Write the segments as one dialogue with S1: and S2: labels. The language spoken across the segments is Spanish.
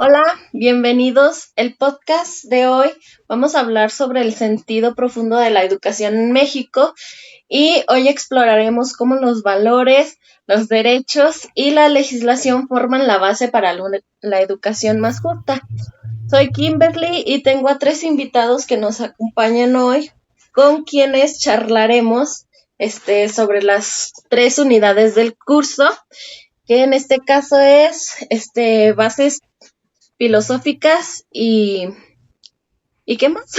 S1: Hola, bienvenidos. El podcast de hoy vamos a hablar sobre el sentido profundo de la educación en México y hoy exploraremos cómo los valores, los derechos y la legislación forman la base para la educación más justa. Soy Kimberly y tengo a 3 invitados que nos acompañan hoy, con quienes charlaremos sobre las 3 unidades del curso, que en este caso es bases filosóficas ¿y qué más?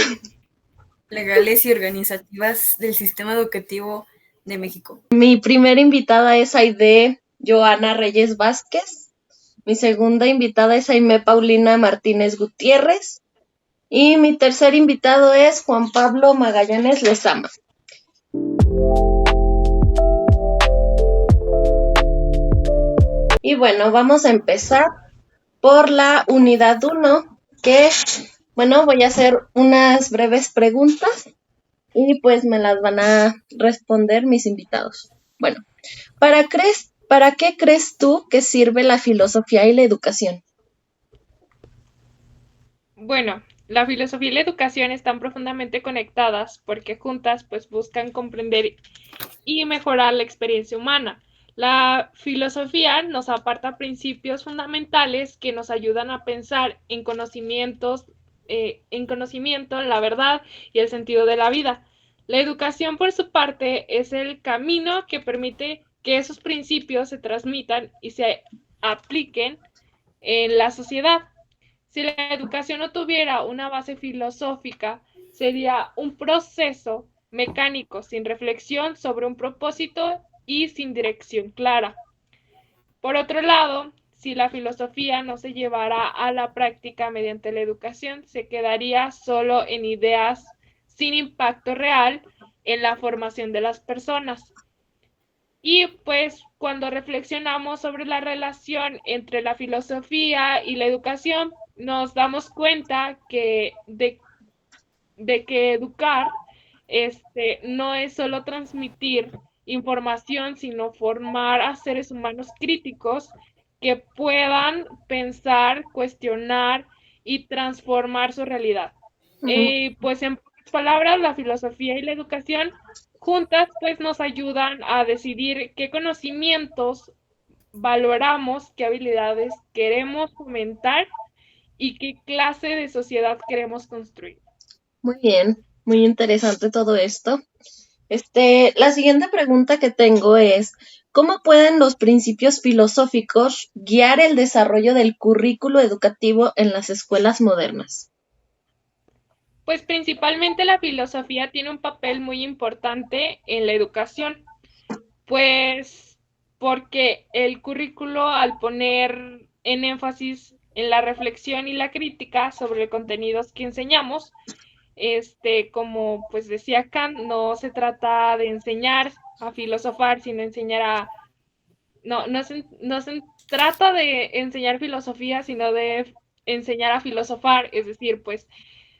S2: Legales y organizativas del sistema educativo de México.
S1: Mi primera invitada es Aide Joana Reyes Vázquez. Mi segunda invitada es Aimé Paulina Martínez Gutiérrez. Y mi tercer invitado es Juan Pablo Magallanes Lezama. Y bueno, vamos a empezar por la unidad 1, que, voy a hacer unas breves preguntas y pues me las van a responder mis invitados. Bueno, ¿para qué crees tú que sirve la filosofía y la educación?
S3: Bueno, la filosofía y la educación están profundamente conectadas porque juntas pues buscan comprender y mejorar la experiencia humana. La filosofía nos aparta principios fundamentales que nos ayudan a pensar en conocimiento, la verdad y el sentido de la vida. La educación, por su parte, es el camino que permite que esos principios se transmitan y se apliquen en la sociedad. Si la educación no tuviera una base filosófica, sería un proceso mecánico sin reflexión sobre un propósito y sin dirección clara. Por otro lado, si la filosofía no se llevara a la práctica mediante la educación, se quedaría solo en ideas sin impacto real en la formación de las personas. Y pues cuando reflexionamos sobre la relación entre la filosofía y la educación, nos damos cuenta que de que educar no es solo transmitir información, sino formar a seres humanos críticos que puedan pensar, cuestionar y transformar su realidad. Pues en pocas palabras, la filosofía y la educación juntas pues nos ayudan a decidir qué conocimientos valoramos, qué habilidades queremos fomentar y qué clase de sociedad queremos construir.
S1: Muy bien, muy interesante todo esto. La siguiente pregunta que tengo es, ¿cómo pueden los principios filosóficos guiar el desarrollo del currículo educativo en las escuelas modernas?
S3: Pues principalmente la filosofía tiene un papel muy importante en la educación, pues porque el currículo, al poner en énfasis en la reflexión y la crítica sobre contenidos que enseñamos, como pues decía Kant, no se trata de enseñar a filosofar, sino no se trata de enseñar filosofía, sino de enseñar a filosofar, es decir, pues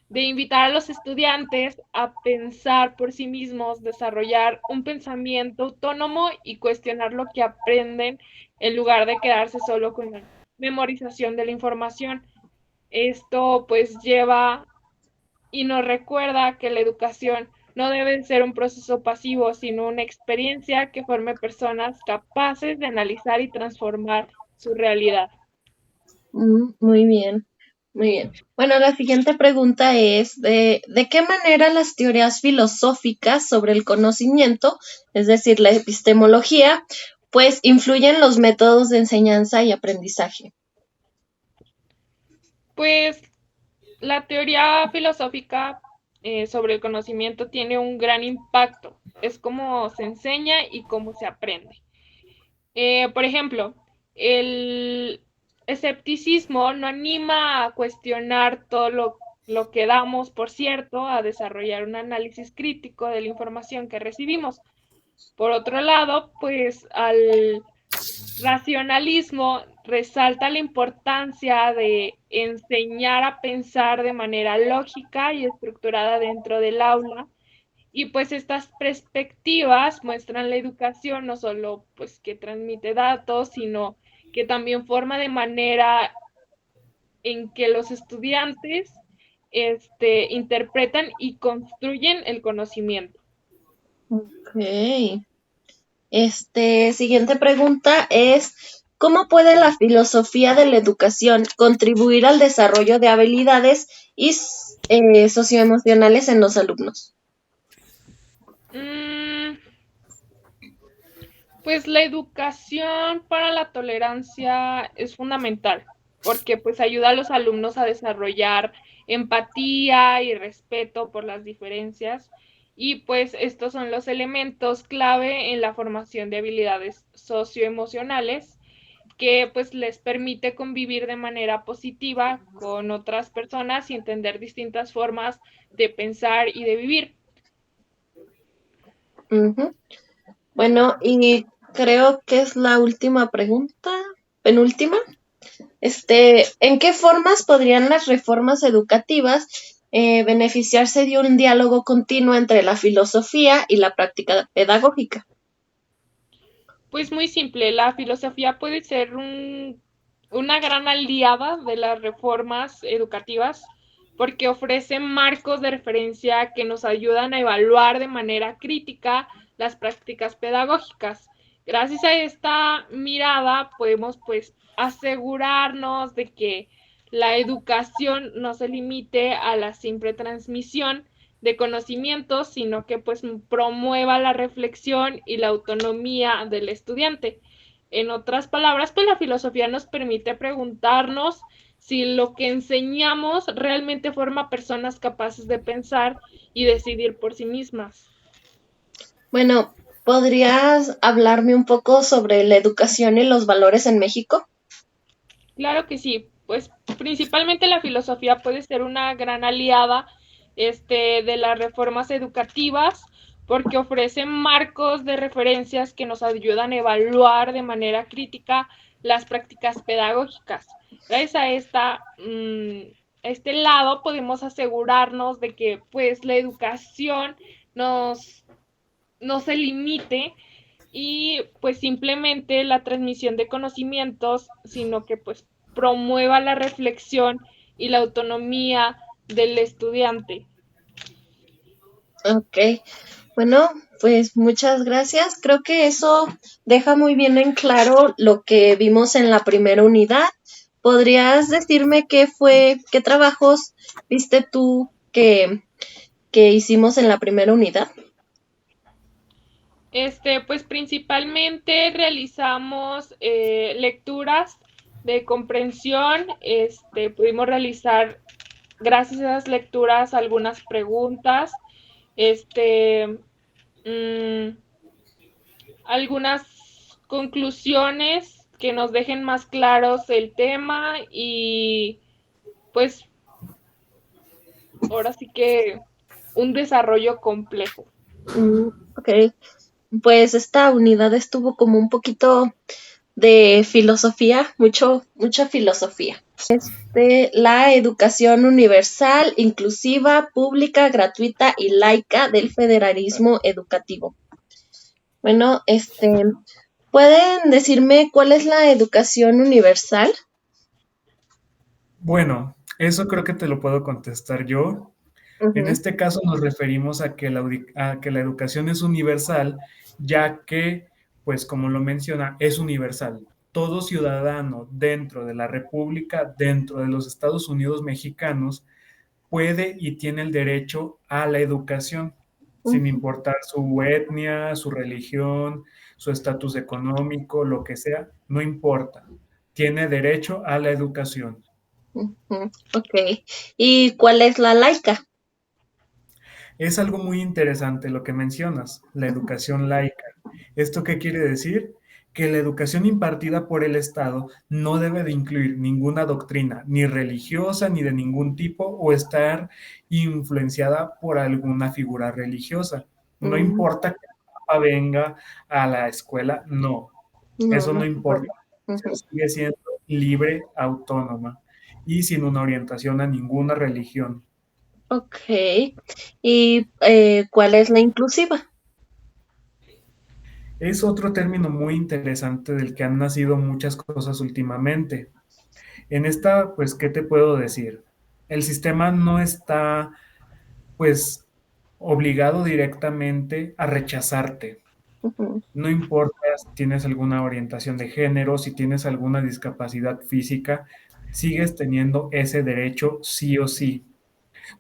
S3: de invitar a los estudiantes a pensar por sí mismos, desarrollar un pensamiento autónomo y cuestionar lo que aprenden en lugar de quedarse solo con la memorización de la información. Esto pues lleva y nos recuerda que la educación no debe ser un proceso pasivo, sino una experiencia que forme personas capaces de analizar y transformar su realidad.
S1: Muy bien, muy bien. Bueno, la siguiente pregunta es, ¿de qué manera las teorías filosóficas sobre el conocimiento, es decir, la epistemología, pues influyen los métodos de enseñanza y aprendizaje?
S3: Pues la teoría filosófica sobre el conocimiento tiene un gran impacto. Es cómo se enseña y cómo se aprende. Por ejemplo, el escepticismo no anima a cuestionar todo lo que damos, por cierto, a desarrollar un análisis crítico de la información que recibimos. Por otro lado, pues al racionalismo resalta la importancia de enseñar a pensar de manera lógica y estructurada dentro del aula Y pues estas perspectivas muestran la educación no solo pues que transmite datos, sino que también forma de manera en que los estudiantes interpretan y construyen el conocimiento.
S1: Ok. Siguiente pregunta es, ¿cómo puede la filosofía de la educación contribuir al desarrollo de habilidades y socioemocionales en los alumnos?
S3: Pues la educación para la tolerancia es fundamental, porque pues ayuda a los alumnos a desarrollar empatía y respeto por las diferencias, y pues estos son los elementos clave en la formación de habilidades socioemocionales que pues les permite convivir de manera positiva con otras personas y entender distintas formas de pensar y de vivir.
S1: Ujú. Bueno, y creo que es la última pregunta, penúltima. ¿En qué formas podrían las reformas educativas beneficiarse de un diálogo continuo entre la filosofía y la práctica pedagógica?
S3: Pues muy simple, la filosofía puede ser una gran aliada de las reformas educativas porque ofrece marcos de referencia que nos ayudan a evaluar de manera crítica las prácticas pedagógicas. Gracias a esta mirada podemos pues asegurarnos de que la educación no se limite a la simple transmisión de conocimientos, sino que pues promueva la reflexión y la autonomía del estudiante. En otras palabras, pues la filosofía nos permite preguntarnos si lo que enseñamos realmente forma personas capaces de pensar y decidir por sí mismas.
S1: Bueno, ¿podrías hablarme un poco sobre la educación y los valores en México?
S3: Claro que sí, pues principalmente la filosofía puede ser una gran aliada de las reformas educativas porque ofrece marcos de referencias que nos ayudan a evaluar de manera crítica las prácticas pedagógicas. Gracias a este lado podemos asegurarnos de que pues la educación nos, no se limite y pues simplemente la transmisión de conocimientos, sino que pues promueva la reflexión y la autonomía del estudiante.
S1: Ok, bueno, pues muchas gracias. Creo que eso deja muy bien en claro lo que vimos en la primera unidad. ¿Podrías decirme qué trabajos viste tú que hicimos en la primera unidad?
S3: Pues principalmente realizamos lecturas de comprensión, pudimos realizar, gracias a esas lecturas, algunas preguntas, este, mmm, algunas conclusiones que nos dejen más claros el tema y pues ahora sí que un desarrollo complejo.
S1: Ok, pues esta unidad estuvo como un poquito de filosofía, mucha filosofía. La educación universal, inclusiva, pública, gratuita y laica del federalismo educativo. Bueno, ¿pueden decirme cuál es la educación universal?
S4: Bueno, eso creo que te lo puedo contestar yo. En
S1: Ujú.
S4: este caso nos referimos a que la educación es universal, ya que, pues como lo menciona, es universal. Todo ciudadano dentro de la República, dentro de los Estados Unidos mexicanos, puede y tiene el derecho a la educación, sin
S1: Ujú,
S4: importar su etnia, su religión, su estatus económico, lo que sea, no importa. Tiene derecho a la educación.
S1: ujú. Ok. ¿Y cuál es la laica?
S4: Es algo muy interesante lo que mencionas, la educación laica. ¿Esto qué quiere decir? Que la educación impartida por el Estado no debe de incluir ninguna doctrina, ni religiosa, ni de ningún tipo, o estar influenciada por alguna figura religiosa. No
S1: Mm,
S4: importa que el Papa venga a la escuela, no,
S1: no,
S4: eso
S1: no
S4: no
S1: se
S4: importa.
S1: puede.
S4: Se
S1: Ujú.
S4: sigue siendo libre, autónoma y sin una orientación a ninguna religión.
S1: Ok. ¿Y cuál es la inclusiva?
S4: Es otro término muy interesante del que han nacido muchas cosas últimamente. En esta, pues, ¿qué te puedo decir? El sistema no está, pues, obligado directamente a rechazarte.
S1: Ujú.
S4: No importa si tienes alguna orientación de género, si tienes alguna discapacidad física, sigues teniendo ese derecho sí o sí.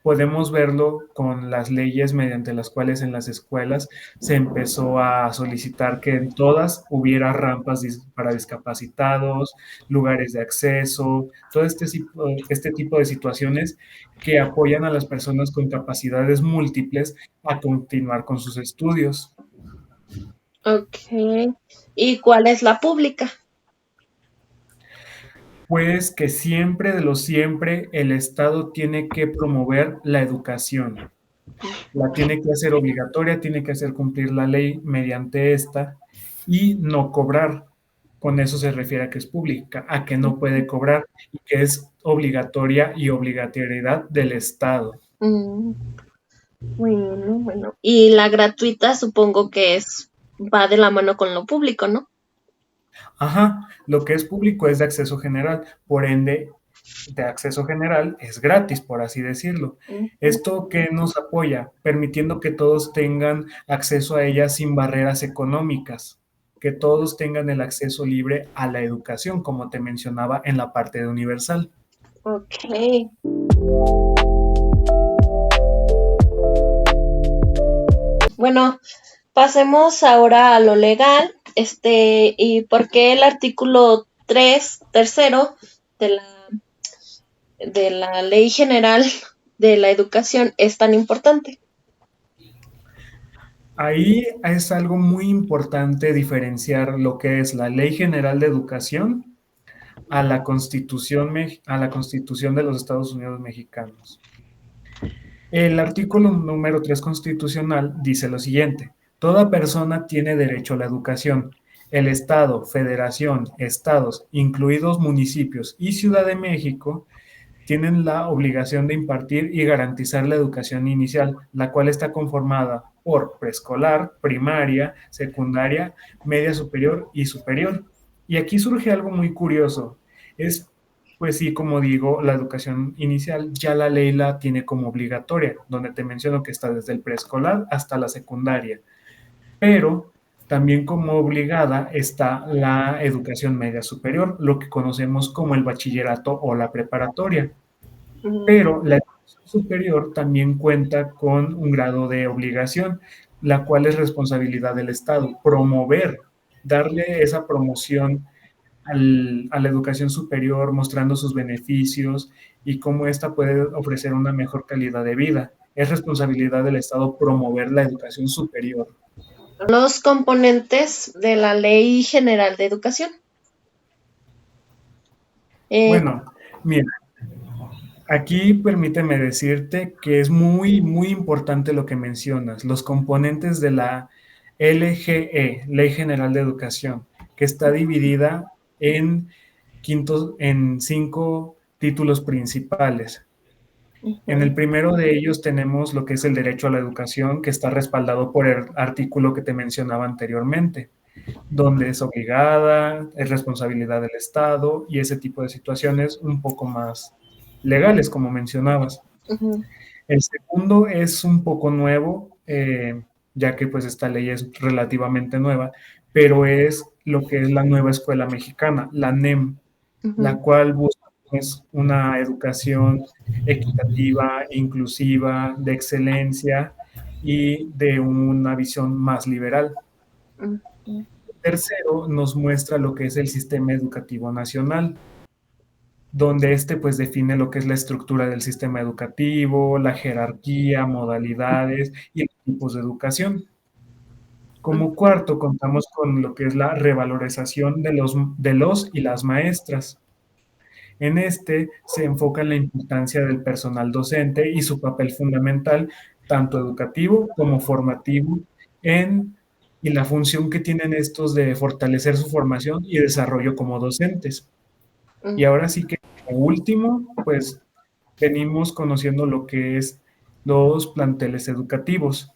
S4: Podemos verlo con las leyes mediante las cuales en las escuelas se empezó a solicitar que en todas hubiera rampas para discapacitados, lugares de acceso, todo este tipo de situaciones que apoyan a las personas con capacidades múltiples a continuar con sus estudios.
S1: Ok. ¿Y cuál es la pública?
S4: Pues que siempre de lo siempre el Estado tiene que promover la educación. La tiene que hacer obligatoria, tiene que hacer cumplir la ley mediante esta y no cobrar. Con eso se refiere a que es pública, a que no puede cobrar y que es obligatoria y obligatoriedad del Estado.
S1: Mm, bueno. Y la gratuita supongo que va de la mano con lo público, ¿no?
S4: Ajá, lo que es público es de acceso general, por ende, de acceso general es gratis, por así decirlo.
S1: Ujú.
S4: ¿Esto que nos apoya? Permitiendo que todos tengan acceso a ella sin barreras económicas, que todos tengan el acceso libre a la educación, como te mencionaba en la parte de universal.
S1: Ok. Bueno, pasemos ahora a lo legal. ¿Y por qué el artículo 3, tercero de la Ley General de la Educación es tan importante?
S4: Ahí es algo muy importante diferenciar lo que es la Ley General de Educación a la Constitución de los Estados Unidos mexicanos. El artículo número 3 constitucional dice lo siguiente: toda persona tiene derecho a la educación. El Estado, Federación, Estados, incluidos municipios y Ciudad de México, tienen la obligación de impartir y garantizar la educación inicial, la cual está conformada por preescolar, primaria, secundaria, media superior y superior. Y aquí surge algo muy curioso. Es, pues sí, como digo, la educación inicial ya la ley la tiene como obligatoria, donde te menciono que está desde el preescolar hasta la secundaria. Pero también como obligada está la educación media superior, lo que conocemos como el bachillerato o la preparatoria. Pero la educación superior también cuenta con un grado de obligación, la cual es responsabilidad del Estado, promover, darle esa promoción a la educación superior, mostrando sus beneficios y cómo ésta puede ofrecer una mejor calidad de vida. Es responsabilidad del Estado promover la educación superior.
S1: Los componentes de la Ley General de Educación. Eh,
S4: Bueno, mira, aquí permíteme decirte que es muy, muy importante lo que mencionas, los componentes de la LGE, Ley General de Educación, que está dividida en en 5 títulos principales. En el primero de ellos tenemos lo que es el derecho a la educación, que está respaldado por el artículo que te mencionaba anteriormente, donde es obligada, es responsabilidad del Estado y ese tipo de situaciones un poco más legales, como mencionabas.
S1: Ujú.
S4: El segundo es un poco nuevo, ya que pues esta ley es relativamente nueva, pero es lo que es la nueva escuela mexicana, la NEM, la
S1: Ujú.
S4: cual busca pues, una educación equitativa, inclusiva, de excelencia y de una visión más liberal.
S1: Ujú.
S4: Tercero, nos muestra lo que es el sistema educativo nacional, donde este pues define lo que es la estructura del sistema educativo, la jerarquía, modalidades y los tipos de educación. Como cuarto, contamos con lo que es la revalorización de los y las maestras. En este se enfoca en la importancia del personal docente y su papel fundamental, tanto educativo como formativo, y la función que tienen estos de fortalecer su formación y desarrollo como docentes. Y
S1: Ujú.
S4: ahora sí que, como último, pues venimos conociendo lo que es los planteles educativos.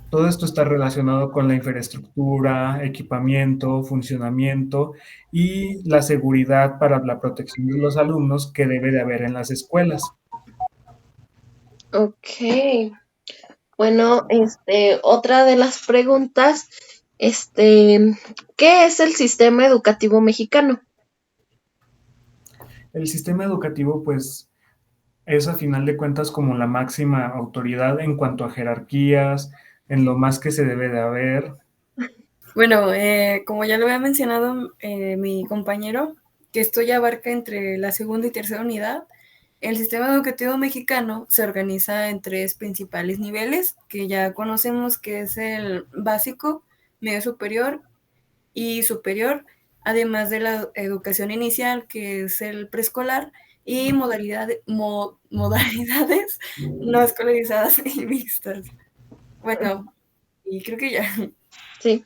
S4: Todo esto está relacionado con la infraestructura, equipamiento, funcionamiento y la seguridad para la protección de los alumnos que debe de haber en las escuelas.
S1: Ok. Bueno, otra de las preguntas, ¿qué es el sistema educativo mexicano?
S4: El sistema educativo, pues, es a final de cuentas como la máxima autoridad en cuanto a jerarquías, en lo más que se debe de haber.
S2: Bueno, como ya lo había mencionado mi compañero, que esto ya abarca entre la segunda y tercera unidad, el sistema educativo mexicano se organiza en tres principales niveles, que ya conocemos que es el básico, medio superior y superior, además de la educación inicial, que es el preescolar, y modalidades no escolarizadas y mixtas. Bueno, y creo que ya.
S1: Sí.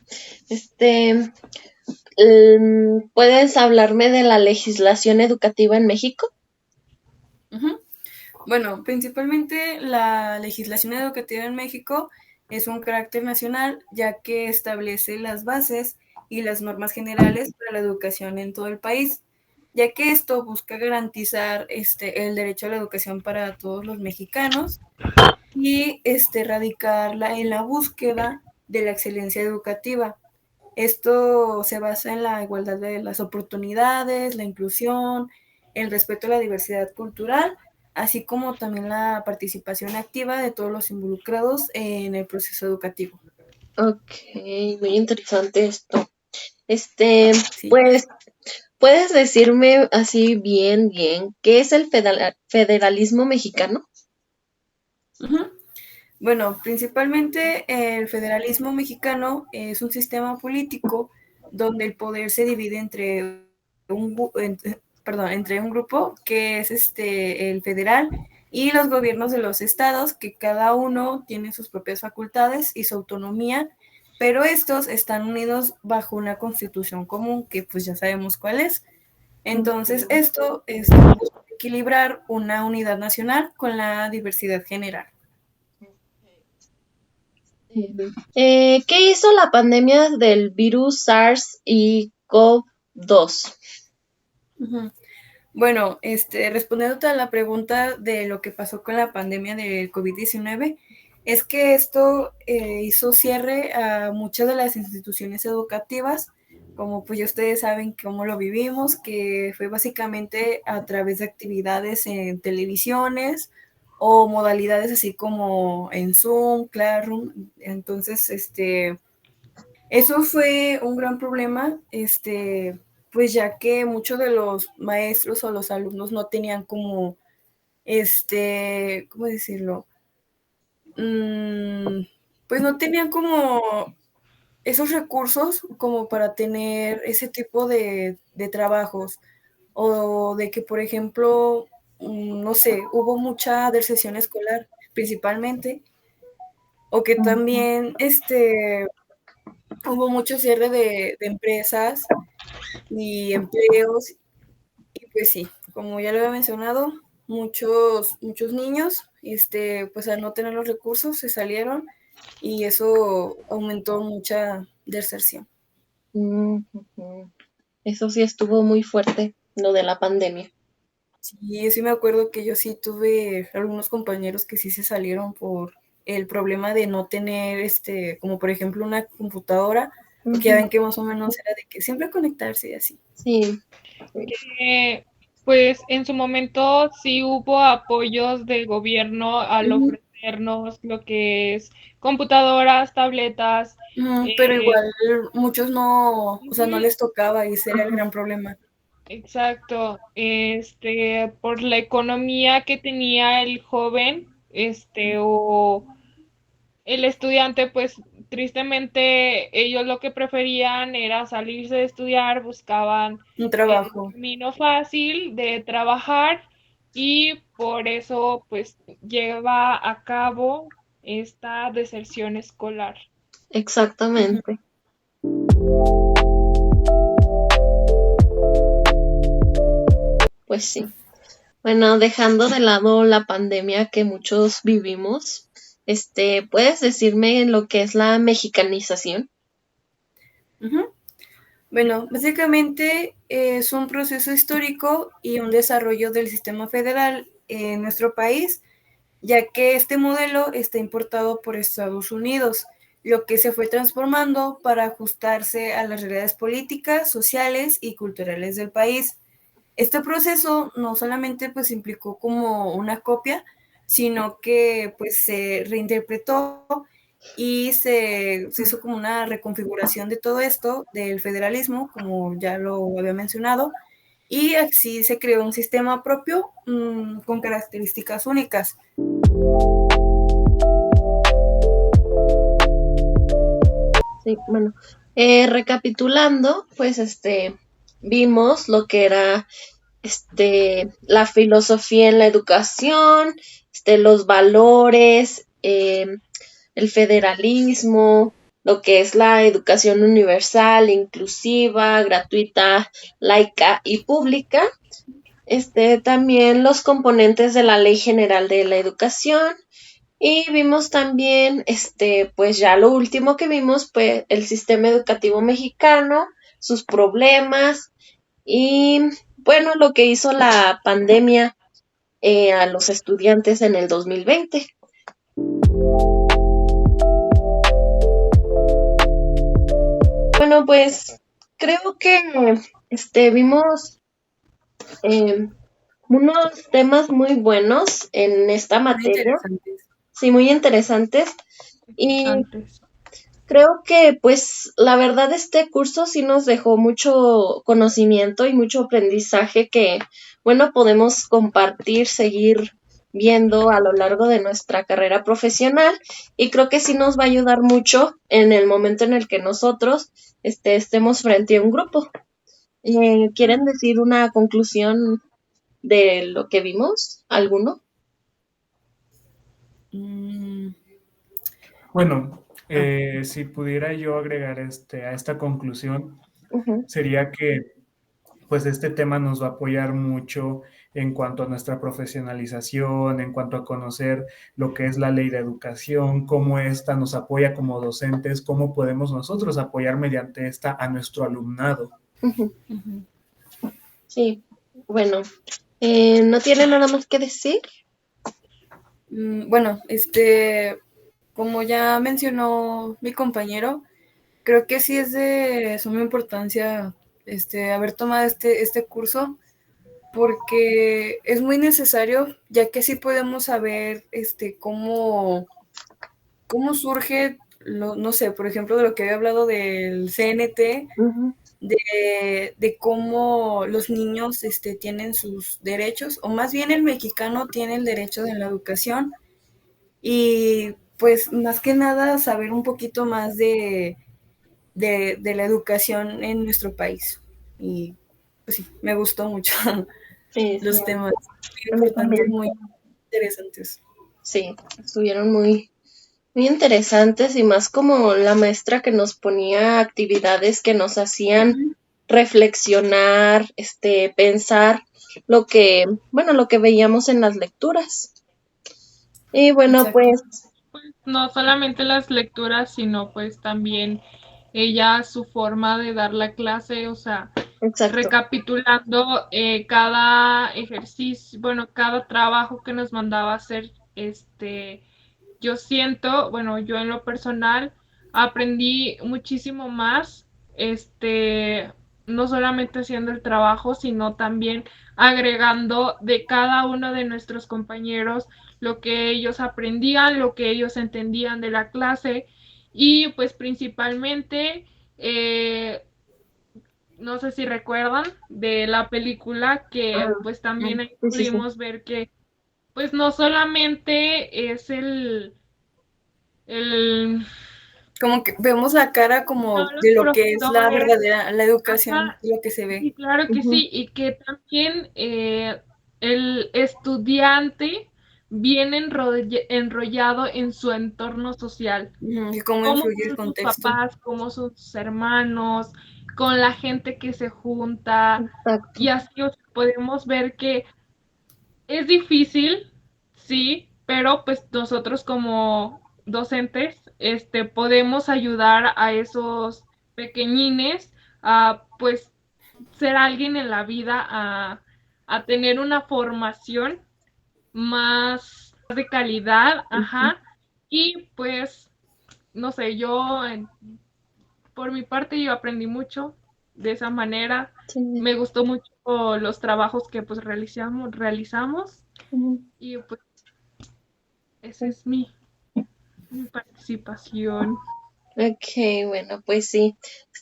S1: ¿Puedes hablarme de la legislación educativa en México?
S2: Uh-huh. Bueno, principalmente la legislación educativa en México es un carácter nacional, ya que establece las bases y las normas generales para la educación en todo el país, ya que esto busca garantizar el derecho a la educación para todos los mexicanos y radicar en la búsqueda de la excelencia educativa. Esto se basa en la igualdad de las oportunidades, la inclusión, el respeto a la diversidad cultural, así como también la participación activa de todos los involucrados en el proceso educativo.
S1: Ok, muy interesante esto.
S2: Sí.
S1: Pues, ¿puedes decirme así bien, qué es el federalismo mexicano?
S2: Uh-huh. Bueno, principalmente el federalismo mexicano es un sistema político donde el poder se divide entre entre un grupo que es el federal y los gobiernos de los estados, que cada uno tiene sus propias facultades y su autonomía, pero estos están unidos bajo una constitución común, que pues ya sabemos cuál es. Entonces, esto es equilibrar una unidad nacional con la diversidad general.
S1: ¿Qué hizo la pandemia del virus SARS y CoV-2?
S2: Uh-huh. Bueno, respondiendo a la pregunta de lo que pasó con la pandemia del COVID-19, es que esto hizo cierre a muchas de las instituciones educativas, como pues ya ustedes saben cómo lo vivimos, que fue básicamente a través de actividades en televisiones o modalidades así como en Zoom, Classroom. Entonces, eso fue un gran problema, pues ya que muchos de los maestros o los alumnos no tenían como, ¿cómo decirlo? Pues no tenían como esos recursos como para tener ese tipo de trabajos, o de que, por ejemplo, no sé, hubo mucha deserción escolar principalmente, o que también hubo mucho cierre de empresas y empleos, y pues sí, como ya lo había mencionado, muchos niños, pues al no tener los recursos se salieron y eso aumentó mucha deserción.
S1: Ujú. Eso sí estuvo muy fuerte, lo de la pandemia.
S2: Sí, sí me acuerdo que yo sí tuve algunos compañeros que sí se salieron por el problema de no tener, como por ejemplo una computadora, porque ya ven que más o menos era de que siempre conectarse y así.
S1: Sí.
S3: Pues en su momento sí hubo apoyos del gobierno al ofrecernos lo que es computadoras, tabletas.
S2: Pero igual muchos no, o sea, no les tocaba y ese era el gran problema.
S3: Exacto, por la economía que tenía el joven, o el estudiante, pues tristemente ellos lo que preferían era salirse de estudiar, buscaban
S2: Un
S3: el
S2: trabajo.
S3: camino fácil de trabajar y por eso pues lleva a cabo esta deserción escolar.
S1: Exactamente. Pues sí. Bueno, dejando de lado la pandemia que muchos vivimos, ¿puedes decirme lo que es la mexicanización?
S2: Ujú. Bueno, básicamente es un proceso histórico y un desarrollo del sistema federal en nuestro país, ya que este modelo está importado por Estados Unidos, lo que se fue transformando para ajustarse a las realidades políticas, sociales y culturales del país. Este proceso no solamente pues implicó como una copia, sino que pues se reinterpretó y se hizo como una reconfiguración de todo esto, del federalismo, como ya lo había mencionado, y así se creó un sistema propio con características únicas.
S1: Sí, bueno, recapitulando, pues vimos lo que era la filosofía en la educación, los valores, el federalismo, lo que es la educación universal, inclusiva, gratuita, laica y pública. También los componentes de la Ley General de la Educación. Y vimos también, pues ya lo último que vimos, pues el sistema educativo mexicano, sus problemas y, bueno, lo que hizo la pandemia a los estudiantes en el 2020. Bueno, pues creo que vimos unos temas muy buenos en esta materia. Sí, muy interesantes. Y creo que, pues, la verdad, este curso sí nos dejó mucho conocimiento y mucho aprendizaje que, bueno, podemos compartir, seguir viendo a lo largo de nuestra carrera profesional. Y creo que sí nos va a ayudar mucho en el momento en el que nosotros estemos frente a un grupo. ¿Quieren decir una conclusión de lo que vimos? ¿Alguno?
S4: Bueno, si pudiera yo agregar a esta conclusión,
S1: Uh-huh.
S4: sería que pues este tema nos va a apoyar mucho en cuanto a nuestra profesionalización, en cuanto a conocer lo que es la ley de educación, cómo esta nos apoya como docentes, cómo podemos nosotros apoyar mediante esta a nuestro alumnado.
S1: Uh-huh. Sí, bueno, ¿no tiene nada más que decir?
S2: Bueno, como ya mencionó mi compañero, creo que sí es de suma importancia haber tomado este curso, porque es muy necesario, ya que sí podemos saber cómo surge, no sé, por ejemplo, de lo que había hablado del CNT,
S1: Uh-huh.
S2: de cómo los niños tienen sus derechos, o más bien el mexicano tiene el derecho de la educación, y pues más que nada saber un poquito más de la educación en nuestro país. Y pues sí, me gustó mucho
S1: Sí,
S2: los
S1: sí,
S2: temas muy
S1: a mí
S2: importantes,
S1: también.
S2: muy interesantes.
S1: Sí, estuvieron muy, muy interesantes y más como la maestra que nos ponía actividades que nos hacían reflexionar, pensar lo que, bueno, lo que veíamos en las lecturas. Y bueno,
S2: Exacto.
S1: pues
S3: No solamente las lecturas, sino pues también ella, su forma de dar la clase, o sea,
S1: exacto.
S3: recapitulando cada ejercicio, bueno, cada trabajo que nos mandaba a hacer, yo siento, bueno, yo en lo personal aprendí muchísimo más, no solamente haciendo el trabajo, sino también agregando de cada uno de nuestros compañeros lo que ellos aprendían, lo que ellos entendían de la clase y pues principalmente, no sé si recuerdan de la película que pues también ahí pudimos ver que pues no solamente es el
S2: como que vemos la cara como de lo que es la verdadera, la educación,
S3: ajá,
S2: lo que se ve.
S3: Sí, claro que sí, y que también el estudiante viene enrollado en su entorno social.
S2: Y cómo
S3: Cómo
S2: influye el
S3: son sus
S2: contexto.
S3: papás, cómo son sus hermanos, con la gente que se junta.
S1: exacto.
S3: Y así podemos ver que Es difícil, sí, pero pues nosotros como docentes podemos ayudar a esos pequeñines a pues ser alguien en la vida, a tener una formación más de calidad, ajá, y pues, no sé, por mi parte yo aprendí mucho de esa manera,
S1: Sí.
S3: me gustó mucho los trabajos que pues realizamos y pues esa es mi participación.
S1: Ok, bueno, pues sí.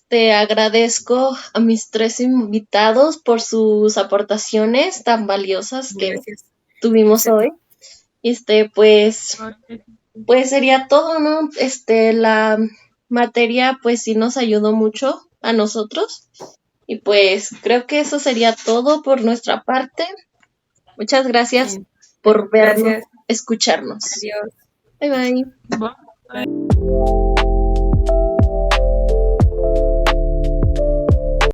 S1: Te agradezco a mis 3 invitados por sus aportaciones tan valiosas que
S2: Gracias.
S1: tuvimos hoy. Pues sería todo, ¿no? La materia, pues sí nos ayudó mucho a nosotros. Y pues creo que eso sería todo por nuestra parte. Muchas gracias
S2: Sí.
S1: por vernos,
S2: Gracias.
S1: escucharnos.
S2: Adiós.
S1: Bye bye.
S3: Bye.